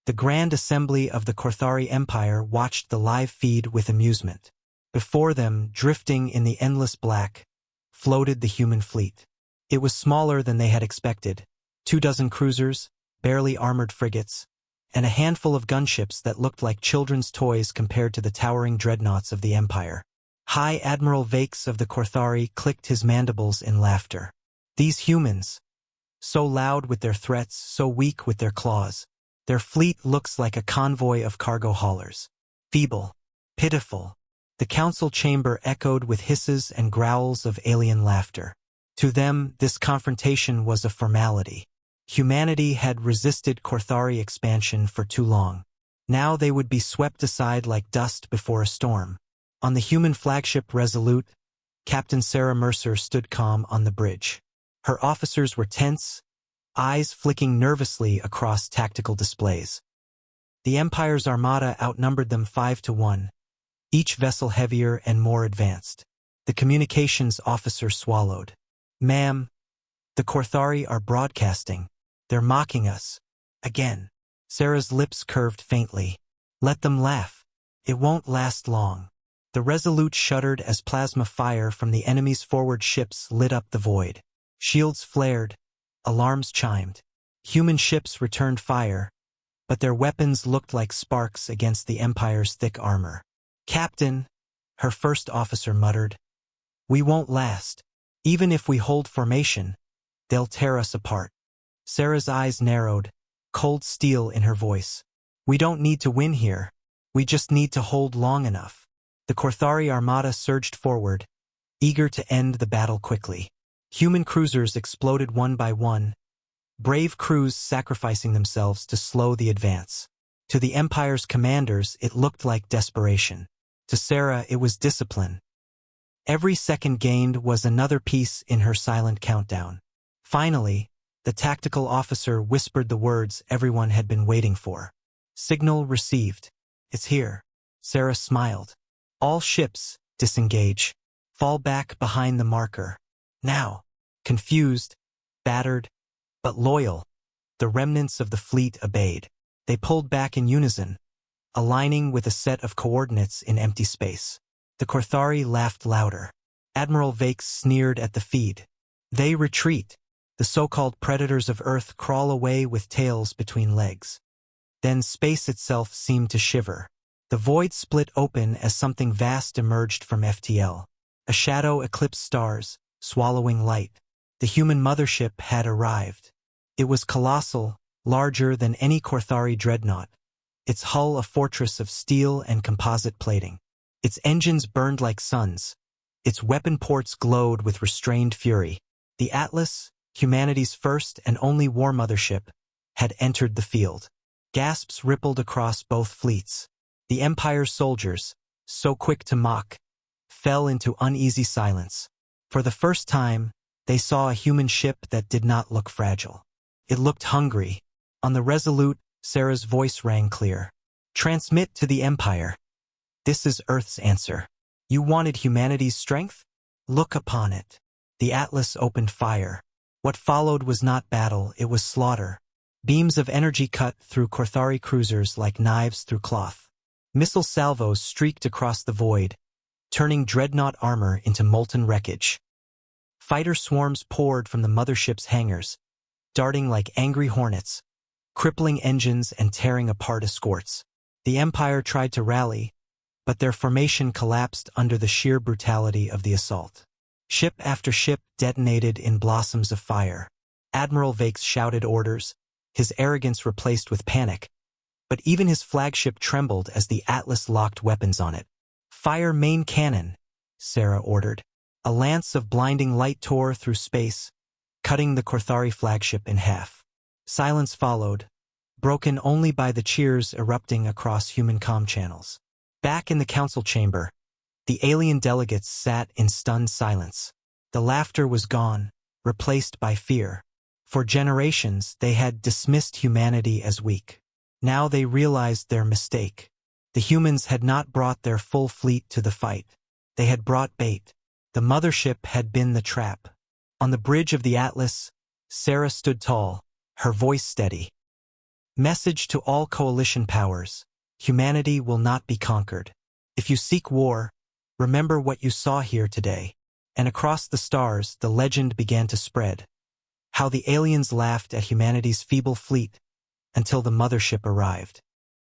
The Grand Assembly of the Korthari Empire watched the live feed with amusement. Before them, drifting in the endless black, floated the human fleet. It was smaller than they had expected. 24 cruisers, barely armored frigates, and a handful of gunships that looked like children's toys compared to the towering dreadnoughts of the Empire. High Admiral Vakes of the Korthari clicked his mandibles in laughter. These humans, so loud with their threats, so weak with their claws. Their fleet looks like a convoy of cargo haulers. Feeble, pitiful. The council chamber echoed with hisses and growls of alien laughter. To them, this confrontation was a formality. Humanity had resisted Korthari expansion for too long. Now they would be swept aside like dust before a storm. On the human flagship Resolute, Captain Sarah Mercer stood calm on the bridge. Her officers were tense, eyes flicking nervously across tactical displays. The Empire's armada outnumbered them 5-1, each vessel heavier and more advanced. The communications officer swallowed. "Ma'am, the Korthari are broadcasting. They're mocking us. Again." Sarah's lips curved faintly. "Let them laugh. It won't last long." The Resolute shuddered as plasma fire from the enemy's forward ships lit up the void. Shields flared. Alarms chimed. Human ships returned fire, but their weapons looked like sparks against the Empire's thick armor. "Captain," her first officer muttered, "we won't last. Even if we hold formation, they'll tear us apart." Sarah's eyes narrowed, cold steel in her voice. "We don't need to win here. We just need to hold long enough." The Korthari armada surged forward, eager to end the battle quickly. Human cruisers exploded one by one, brave crews sacrificing themselves to slow the advance. To the Empire's commanders, it looked like desperation. To Sarah, it was discipline. Every second gained was another piece in her silent countdown. Finally, the tactical officer whispered the words everyone had been waiting for. "Signal received. It's here." Sarah smiled. "All ships, disengage. Fall back behind the marker. Now." Confused, battered, but loyal, the remnants of the fleet obeyed. They pulled back in unison, aligning with a set of coordinates in empty space. The Korthari laughed louder. Admiral Vakes sneered at the feed. "They retreat. The so-called predators of Earth crawl away with tails between legs." Then space itself seemed to shiver. The void split open as something vast emerged from FTL. A shadow eclipsed stars, swallowing light. The human mothership had arrived. It was colossal, larger than any Korthari dreadnought, its hull a fortress of steel and composite plating. Its engines burned like suns. Its weapon ports glowed with restrained fury. The Atlas, humanity's first and only war mothership, had entered the field. Gasps rippled across both fleets. The Empire's soldiers, so quick to mock, fell into uneasy silence. For the first time, they saw a human ship that did not look fragile. It looked hungry. On the Resolute, Sarah's voice rang clear. "Transmit to the Empire. This is Earth's answer. You wanted humanity's strength? Look upon it." The Atlas opened fire. What followed was not battle, it was slaughter. Beams of energy cut through Korthari cruisers like knives through cloth. Missile salvos streaked across the void, turning dreadnought armor into molten wreckage. Fighter swarms poured from the mothership's hangars, darting like angry hornets, crippling engines and tearing apart escorts. The Empire tried to rally, but their formation collapsed under the sheer brutality of the assault. Ship after ship detonated in blossoms of fire. Admiral Vakes shouted orders, his arrogance replaced with panic, but even his flagship trembled as the Atlas locked weapons on it. "Fire main cannon," Sarah ordered. A lance of blinding light tore through space, cutting the Korthari flagship in half. Silence followed, broken only by the cheers erupting across human comm channels. Back in the council chamber, the alien delegates sat in stunned silence. The laughter was gone, replaced by fear. For generations, they had dismissed humanity as weak. Now they realized their mistake. The humans had not brought their full fleet to the fight. They had brought bait. The mothership had been the trap. On the bridge of the Atlas, Sarah stood tall, her voice steady. Message to all coalition powers. Humanity will not be conquered. If you seek war, remember what you saw here today. And across the stars, the legend began to spread. How the aliens laughed at humanity's feeble fleet until the mothership arrived.